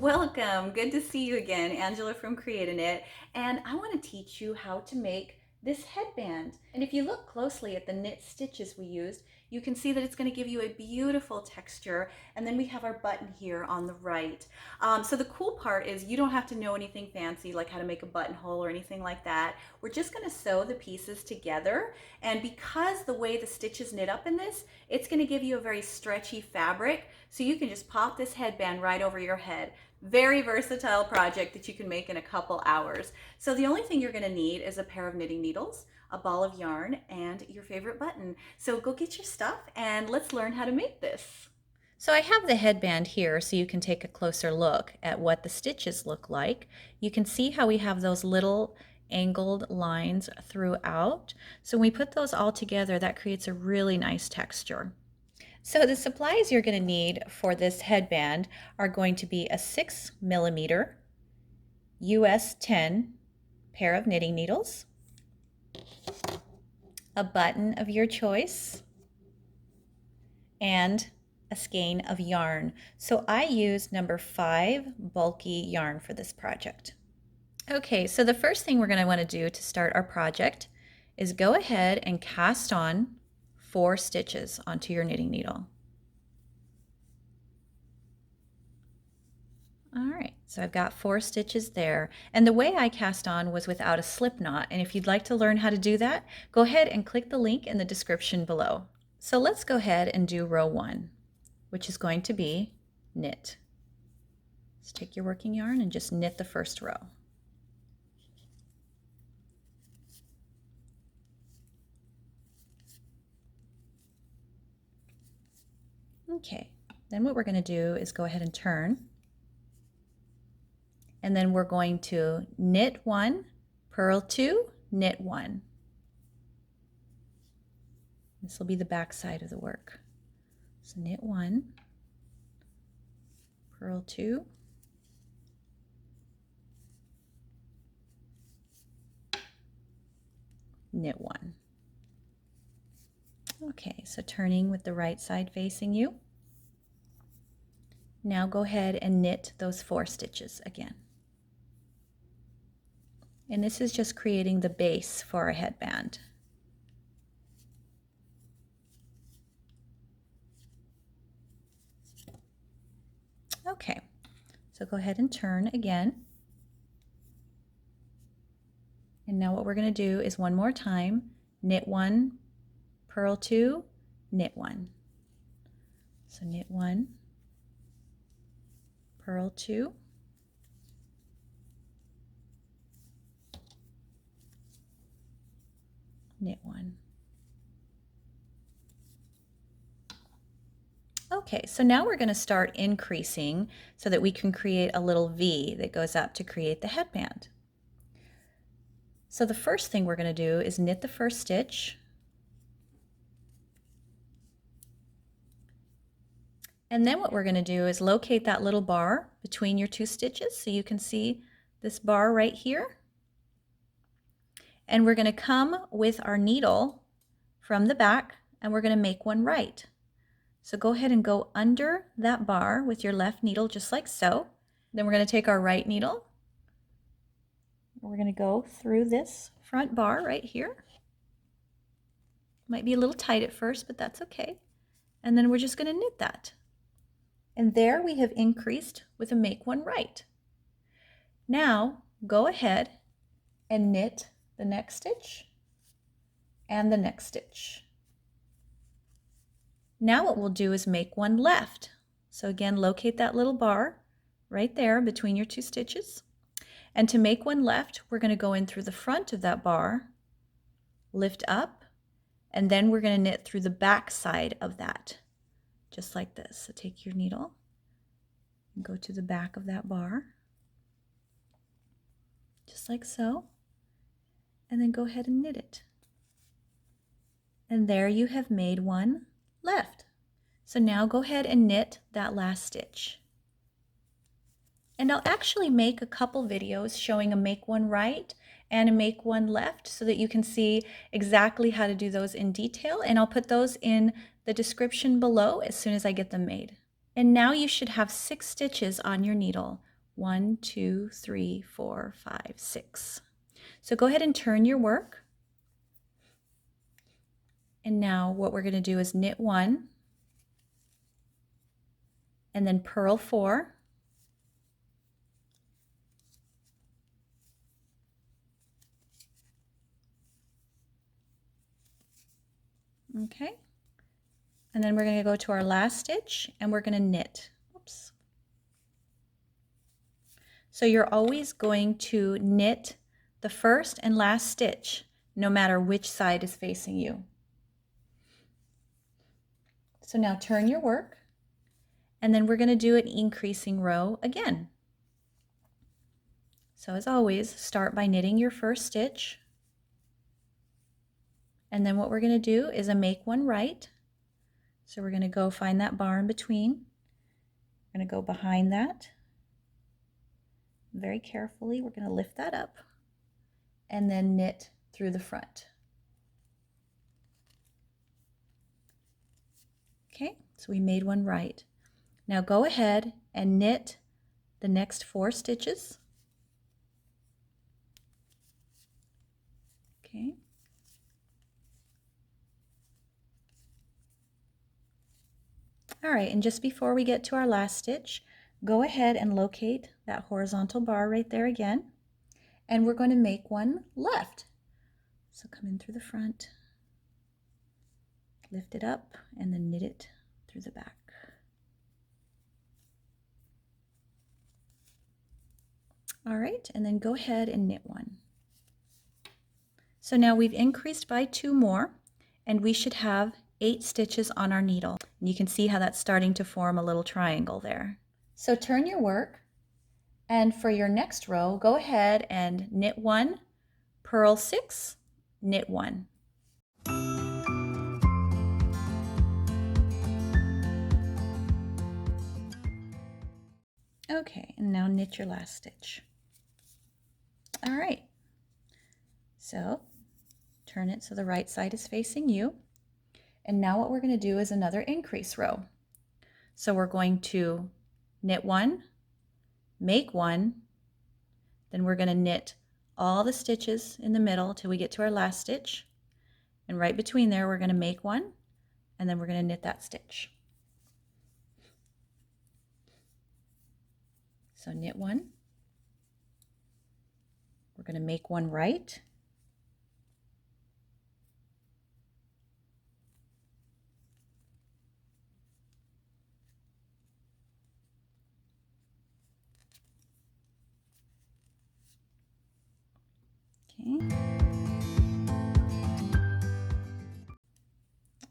Welcome. Good to see you again. Angela from Creating It. And I want to teach you how to make this headband. And if you look closely at the knit stitches we used, you can see that it's going to give you a beautiful texture. And then we have our button here on the right. So the cool part is you don't have to know anything fancy like how to make a buttonhole or anything like that. We're just going to sew the pieces together. And because the way the stitches knit up in this, it's going to give you a very stretchy fabric. So you can just pop this headband right over your head. Very versatile project that you can make in a couple hours. So the only thing you're going to need is a pair of knitting needles, a ball of yarn, and your favorite button. So go get your stuff and let's learn how to make this. So I have the headband here so you can take a closer look at what the stitches look like. You can see how we have those little angled lines throughout. So when we put those all together, that creates a really nice texture. So the supplies you're going to need for this headband are going to be a 6mm US 10 pair of knitting needles, a button of your choice, and a skein of yarn. So I used number 5 bulky yarn for this project. Okay, so the first thing we're going to want to do to start our project is go ahead and cast on 4 stitches onto your knitting needle. All right, so I've got 4 stitches there, and the way I cast on was without a slip knot, and if you'd like to learn how to do that, go ahead and click the link in the description below. So let's go ahead and do row 1, which is going to be knit. So take your working yarn and just knit the first row. Okay, then what we're going to do is go ahead and turn. And then we're going to knit 1, purl 2, knit 1. This will be the back side of the work. So knit 1, purl 2, knit 1. Okay, so turning with the right side facing you. Now go ahead and knit those 4 stitches again. And this is just creating the base for our headband. Okay, so go ahead and turn again. And now what we're going to do is one more time, knit 1, purl 2, knit 1. So knit 1, purl 2, knit 1. Okay, so now we're going to start increasing so that we can create a little V that goes up to create the headband. So the first thing we're going to do is knit the first stitch, and then what we're going to do is locate that little bar between your 2 stitches, so you can see this bar right here. And we're going to come with our needle from the back and we're going to make one right. So go ahead and go under that bar with your left needle just like so. Then we're going to take our right needle. We're going to go through this front bar right here. Might be a little tight at first, but that's okay. And then we're just going to knit that. And there we have increased with a make one right. Now go ahead and knit the next stitch and the next stitch. Now what we'll do is make one left. So again, locate that little bar right there between your 2 stitches. And to make one left, we're going to go in through the front of that bar, lift up, and then we're going to knit through the back side of that, just like this. So take your needle and go to the back of that bar, just like so, and then go ahead and knit it. And there you have made one left. So now go ahead and knit that last stitch. And I'll actually make a couple videos showing a make one right and a make one left so that you can see exactly how to do those in detail, and I'll put those in the description below as soon as I get them made. And now you should have 6 stitches on your needle 1, 2, 3, 4, 5, 6. So go ahead and turn your work. And now what we're going to do is knit 1 and then purl 4. Okay. And then we're going to go to our last stitch and we're going to knit. Oops. So you're always going to knit the first and last stitch, no matter which side is facing you. So now turn your work, and then we're going to do an increasing row again. So as always, start by knitting your first stitch, and then what we're going to do is a make one right. So we're going to go find that bar in between. We're going to go behind that. Very carefully, we're going to lift that up and then knit through the front. Okay, so we made one right. Now go ahead and knit the next 4 stitches. Okay. All right, and just before we get to our last stitch, go ahead and locate that horizontal bar right there again, and we're going to make one left. So come in through the front, lift it up, and then knit it through the back. All right, and then go ahead and knit one. So now we've increased by 2 more, and we should have 8 stitches on our needle. And you can see how that's starting to form a little triangle there. So turn your work, and for your next row, go ahead and knit 1, purl 6, knit 1. Okay, and now knit your last stitch. All right, so turn it so the right side is facing you. And now what we're going to do is another increase row. So we're going to knit 1, make 1, then we're going to knit all the stitches in the middle till we get to our last stitch. And right between there, we're going to make 1, and then we're going to knit that stitch. So knit 1, we're going to make 1 right, okay.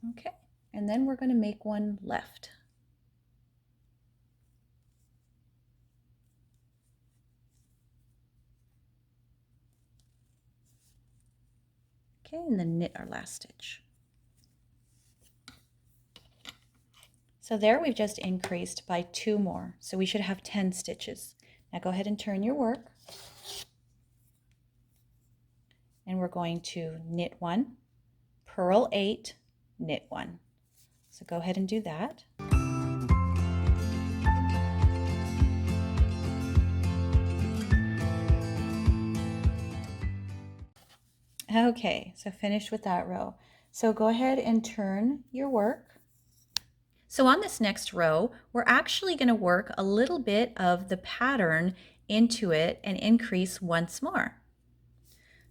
Okay, and then we're going to make 1 left. Okay, and then knit our last stitch. So there we've just increased by 2 more, so we should have 10 stitches. Now go ahead and turn your work, and we're going to knit 1, purl 8, knit 1. So go ahead and do that. Okay, so finished with that row. So go ahead and turn your work. So on this next row, we're actually going to work a little bit of the pattern into it and increase once more.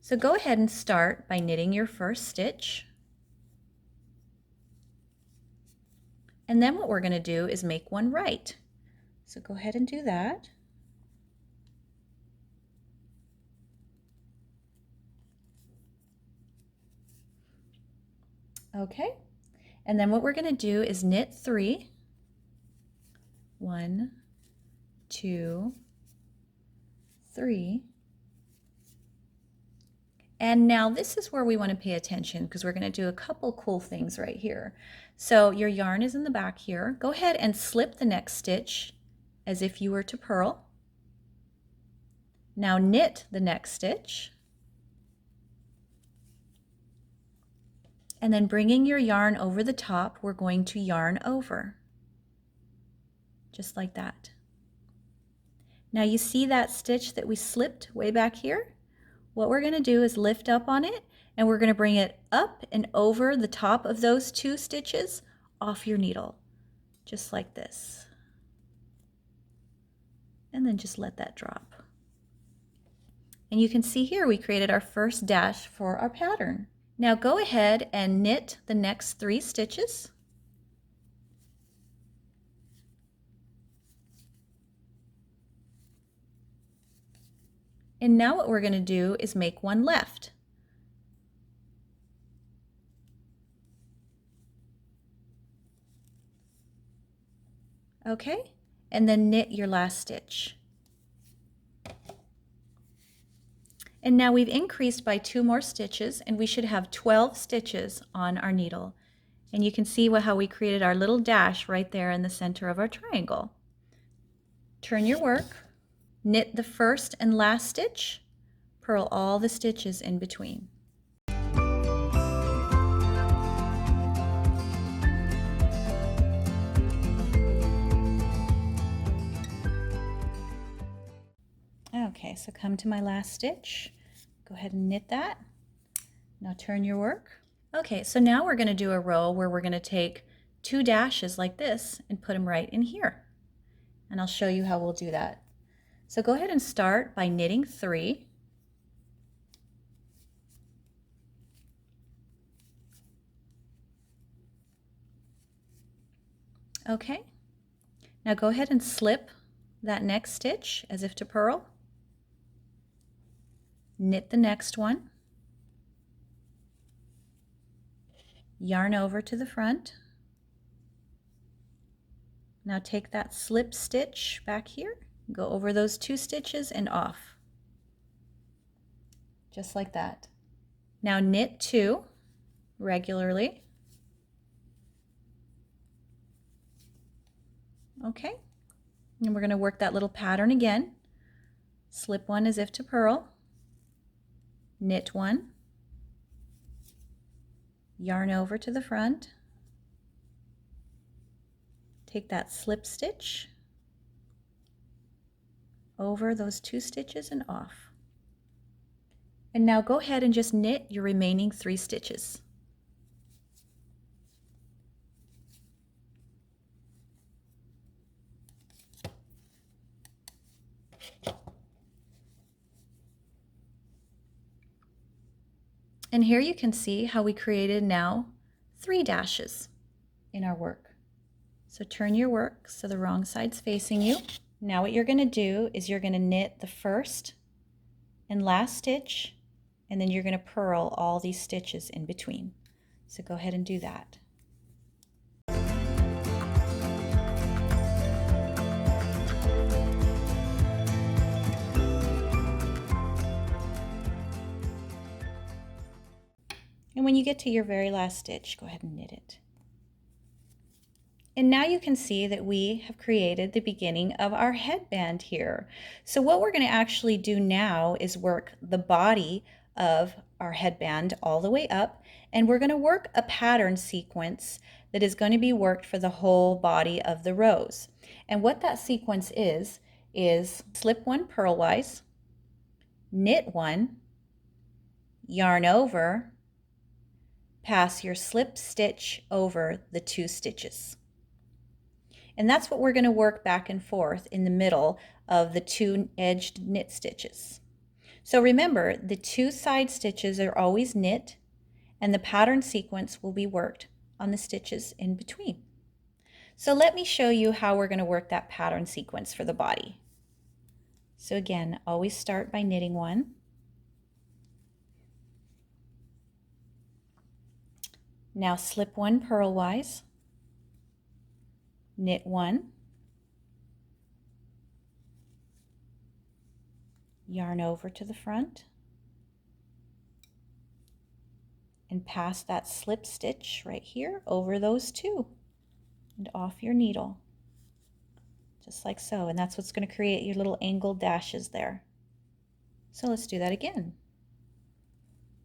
So go ahead and start by knitting your first stitch. And then what we're going to do is make 1 right. So go ahead and do that. Okay, and then what we're going to do is knit 3. 1, 2, 3. And now this is where we want to pay attention because we're going to do a couple cool things right here. So your yarn is in the back here. Go ahead and slip the next stitch as if you were to purl. Now knit the next stitch. And then bringing your yarn over the top, we're going to yarn over. Just like that. Now you see that stitch that we slipped way back here? What we're going to do is lift up on it, and we're going to bring it up and over the top of those 2 stitches off your needle, just like this. And then just let that drop. And you can see here we created our first dash for our pattern. Now go ahead and knit the next 3 stitches. And now what we're going to do is make one left. Okay, and then knit your last stitch. And now we've increased by 2 more stitches, and we should have 12 stitches on our needle. And you can see how we created our little dash right there in the center of our triangle. Turn your work, knit the first and last stitch, purl all the stitches in between. Okay, so come to my last stitch. Go ahead and knit that. Now turn your work. Okay, so now we're going to do a row where we're going to take 2 dashes like this and put them right in here. And I'll show you how we'll do that. So go ahead and start by knitting 3. Okay, now go ahead and slip that next stitch as if to purl. Knit the next one. Yarn over to the front. Now take that slip stitch back here, go over those 2 stitches and off. Just like that. Now knit 2 regularly. Okay, and we're going to work that little pattern again. Slip one as if to purl, knit 1, yarn over to the front, take that slip stitch over those 2 stitches and off. And now go ahead and just knit your remaining 3 stitches. And here you can see how we created now 3 dashes in our work. So turn your work so the wrong side's facing you. Now what you're going to do is you're going to knit the first and last stitch, and then you're going to purl all these stitches in between. So go ahead and do that. And when you get to your very last stitch, go ahead and knit it. And now you can see that we have created the beginning of our headband here. So what we're going to actually do now is work the body of our headband all the way up, and we're going to work a pattern sequence that is going to be worked for the whole body of the rose. And what that sequence is slip 1 purlwise, knit 1, yarn over, pass your slip stitch over the 2 stitches. And that's what we're going to work back and forth in the middle of the 2 edged knit stitches. So remember, the 2 side stitches are always knit, and the pattern sequence will be worked on the stitches in between. So let me show you how we're going to work that pattern sequence for the body. So again, always start by knitting 1. Now slip 1 purlwise, knit 1, yarn over to the front, and pass that slip stitch right here over those 2 and off your needle, just like so. And that's what's going to create your little angled dashes there. So let's do that again.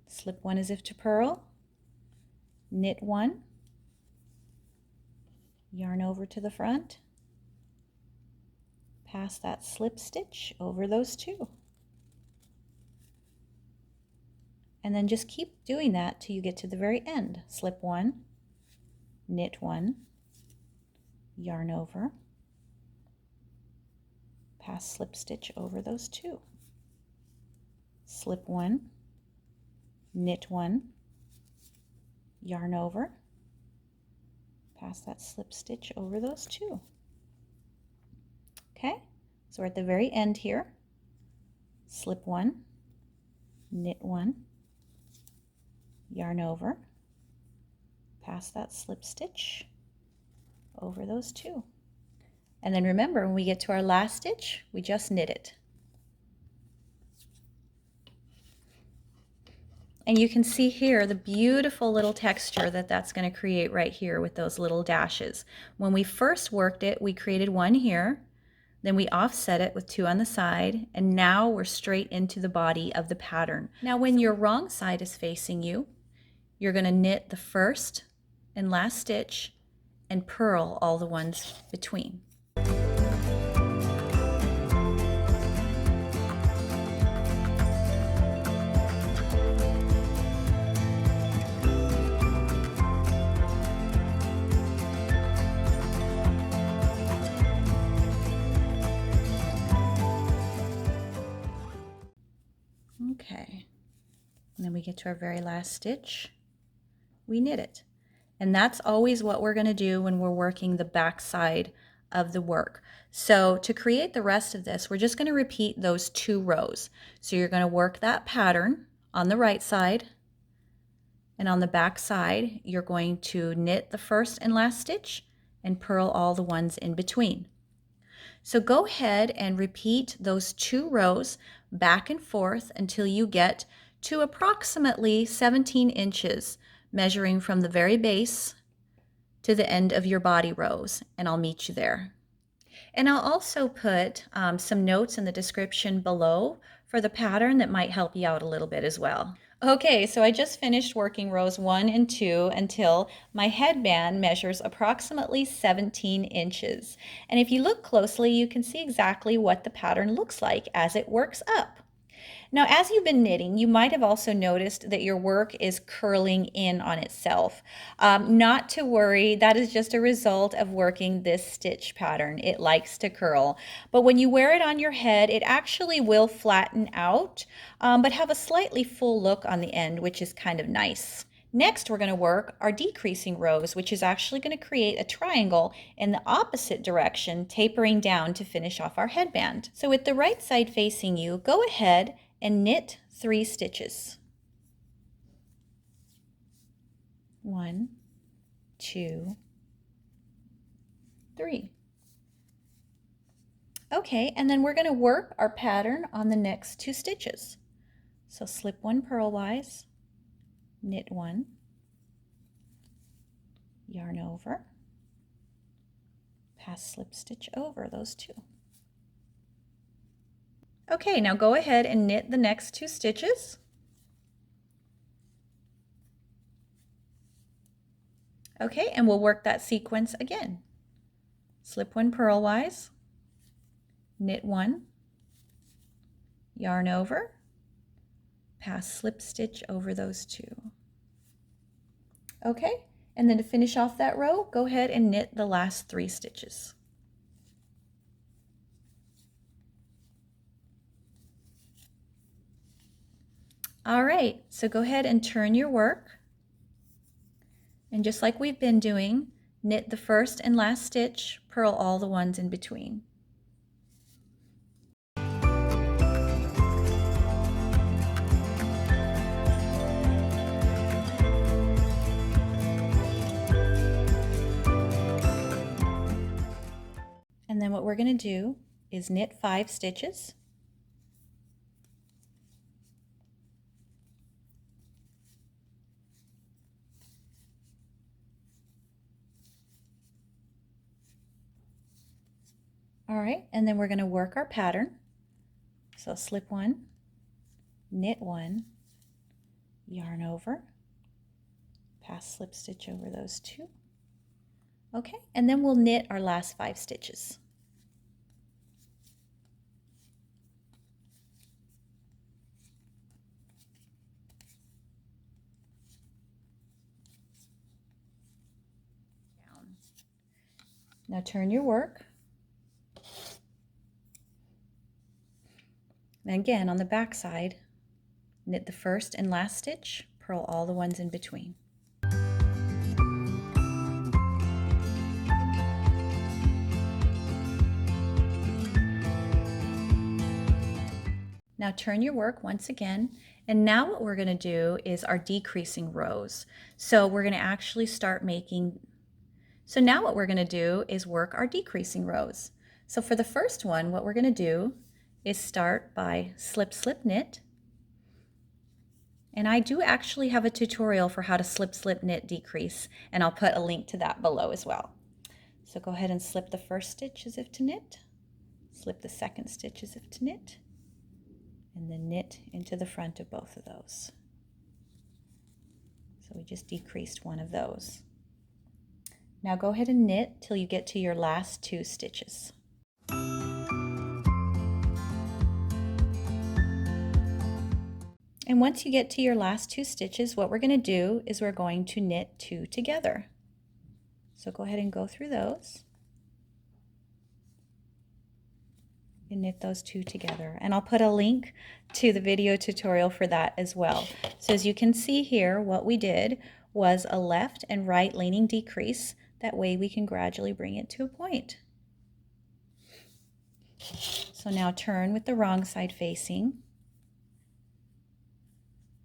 Slip 1 as if to purl, knit 1, yarn over to the front, pass that slip stitch over those two. And then just keep doing that till you get to the very end. Slip one, knit one, yarn over, pass slip stitch over those two. Slip one, knit one, yarn over, pass that slip stitch over those two. Okay, so we're at the very end here. Slip one, knit one, yarn over, pass that slip stitch over those two. And then remember, when we get to our last stitch, we just knit it. And you can see here the beautiful little texture that that's going to create right here with those little dashes. When we first worked it, we created one here, then we offset it with two on the side, and now we're straight into the body of the pattern. Now when your wrong side is facing you, you're going to knit the first and last stitch and purl all the ones between. Okay, and then we get to our very last stitch, we knit it. And that's always what we're going to do when we're working the back side of the work. So to create the rest of this, we're just going to repeat those two rows. So you're going to work that pattern on the right side, and on the back side, you're going to knit the first and last stitch and purl all the ones in between. So go ahead and repeat those two rows back and forth until you get to approximately 17 inches, measuring from the very base to the end of your body rows, and I'll meet you there. And I'll also put some notes in the description below for the pattern that might help you out a little bit as well. Okay, so I just finished working rows 1 and 2 until my headband measures approximately 17 inches. And if you look closely, you can see exactly what the pattern looks like as it works up. Now, as you've been knitting, you might have also noticed that your work is curling in on itself. Not to worry, that is just a result of working this stitch pattern. It likes to curl. But when you wear it on your head, it actually will flatten out, but have a slightly full look on the end, which is kind of nice. Next, we're going to work our decreasing rows, which is actually going to create a triangle in the opposite direction, tapering down to finish off our headband. So with the right side facing you, go ahead and knit 3 stitches. 1, 2, 3. Okay, and then we're going to work our pattern on the next 2 stitches. So slip 1 purlwise, knit 1, yarn over, pass slip stitch over those 2. Okay, now go ahead and knit the next 2 stitches. Okay, and we'll work that sequence again. Slip 1 purlwise, knit 1, yarn over, pass slip stitch over those 2. Okay, and then to finish off that row, go ahead and knit the last 3 stitches. All right, so go ahead and turn your work, and just like we've been doing, knit the first and last stitch, purl all the ones in between. And then what we're going to do is knit 5 stitches. All right, and then we're going to work our pattern. So slip 1, knit 1, yarn over, pass slip stitch over those 2. Okay, and then we'll knit our last 5 stitches. Now turn your work. And again, on the back side, knit the first and last stitch, purl all the ones in between. Now turn your work once again, and now what we're going to do is our decreasing rows. So we're going to actually start making, so now what we're going to do is work our decreasing rows. So for the first one, what we're going to do is start by slip, slip, knit. And I do actually have a tutorial for how to slip, slip, knit, decrease, and I'll put a link to that below as well. So go ahead and slip the first stitch as if to knit, slip the second stitch as if to knit, and then knit into the front of both of those. So we just decreased one of those. Now go ahead and knit till you get to your last 2 stitches. And once you get to your last 2 stitches, what we're going to do is we're going to knit 2 together. So go ahead and go through those and knit those 2 together. And I'll put a link to the video tutorial for that as well. So as you can see here, what we did was a left and right leaning decrease. That way we can gradually bring it to a point. So now turn with the wrong side facing.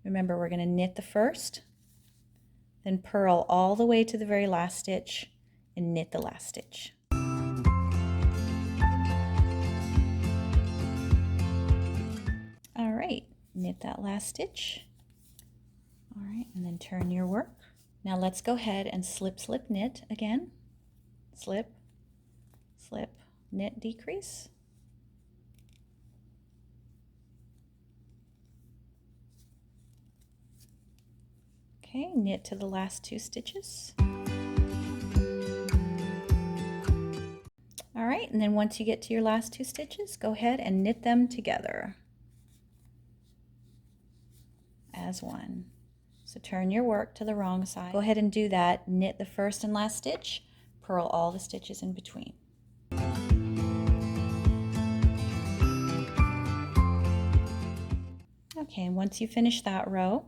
Remember, we're going to knit the first, then purl all the way to the very last stitch and knit the last stitch. All right, knit that last stitch. All right, and then turn your work. Now let's go ahead and slip, slip, knit again. Slip, slip, knit, decrease. Okay, knit to the last 2 stitches. All right, and then once you get to your last 2 stitches, go ahead and knit them together as one. So turn your work to the wrong side. Go ahead and do that. Knit the first and last stitch, purl all the stitches in between. Okay, and once you finish that row,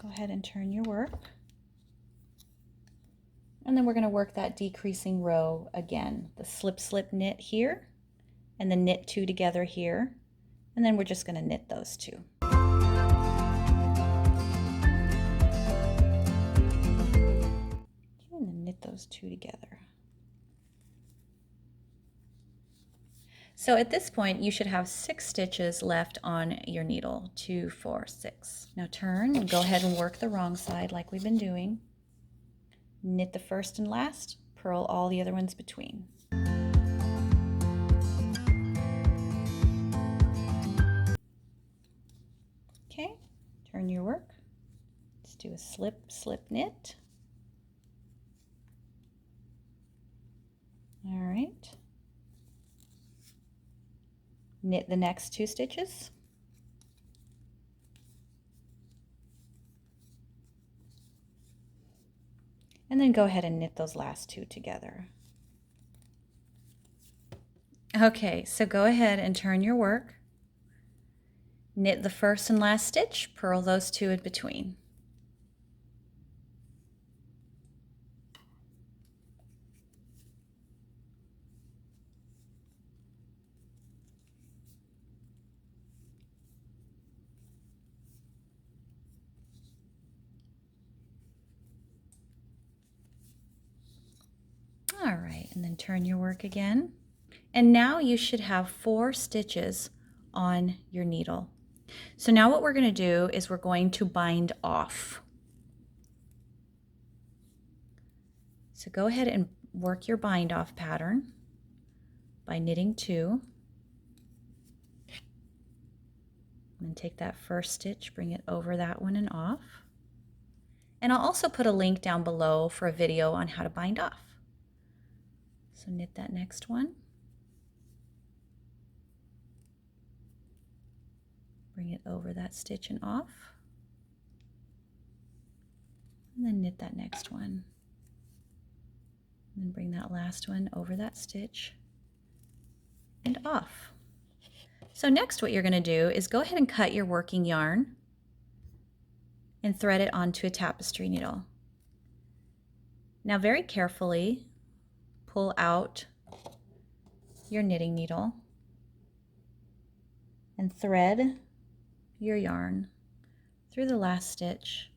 go ahead and turn your work. And then we're going to work that decreasing row again. The slip, slip, knit here, and then knit 2 together here. And then we're just going to knit those 2. And then knit those 2 together. So at this point, you should have 6 stitches left on your needle. 2, 4, 6. Now turn and go ahead and work the wrong side like we've been doing. Knit the first and last, purl all the other ones between. Okay, turn your work. Let's do a slip, slip, knit. All right. Knit the next 2 stitches. And then go ahead and knit those last 2 together. Okay, so go ahead and turn your work. Knit the first and last stitch, purl those 2 in between. All right, and then turn your work again. And now you should have 4 stitches on your needle. So now what we're going to do is we're going to bind off. So go ahead and work your bind off pattern by knitting 2. And then take that first stitch, bring it over that one and off. And I'll also put a link down below for a video on how to bind off. So knit that next one. Bring it over that stitch and off. And then knit that next one. And then bring that last one over that stitch and off. So next what you're going to do is go ahead and cut your working yarn and thread it onto a tapestry needle. Now very carefully pull out your knitting needle and thread your yarn through the last stitch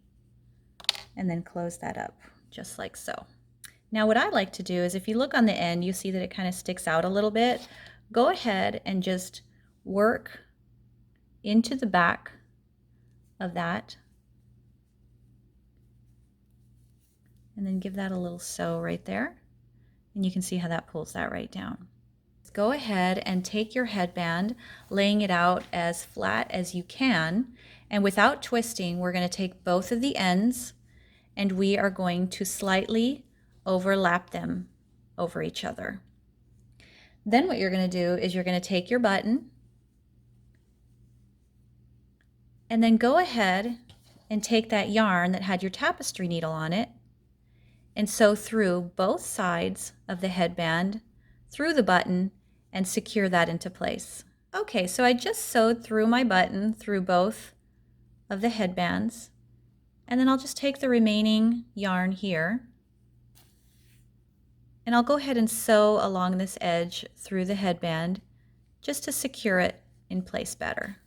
and then close that up just like so. Now what I like to do is, if you look on the end, you see that it kind of sticks out a little bit. Go ahead and just work into the back of that and then give that a little sew right there, and you can see how that pulls that right down. Go ahead and take your headband, laying it out as flat as you can, and without twisting, we're going to take both of the ends and we are going to slightly overlap them over each other. Then what you're going to do is you're going to take your button and then go ahead and take that yarn that had your tapestry needle on it and sew through both sides of the headband through the button and secure that into place. Okay, so I just sewed through my button through both of the headbands, and then I'll just take the remaining yarn here and I'll go ahead and sew along this edge through the headband just to secure it in place better.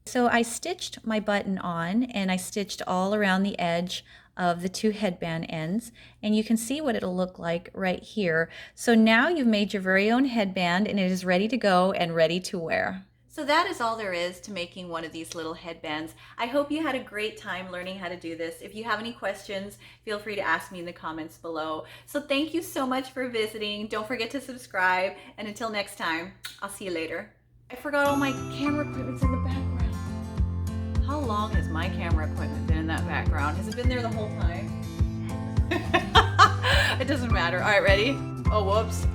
So I stitched my button on, and I stitched all around the edge of the two headband ends, and you can see what it'll look like right here. So now you've made your very own headband and it is ready to go and ready to wear. So that is all there is to making one of these little headbands. I hope you had a great time learning how to do this. If you have any questions, feel free to ask me in the comments below. So thank you so much for visiting. Don't forget to subscribe, and until next time, I'll see you later. I forgot all my camera equipment's in the background. How long has my camera equipment been in that background? Has it been there the whole time? It doesn't matter. All right, ready? Oh, whoops.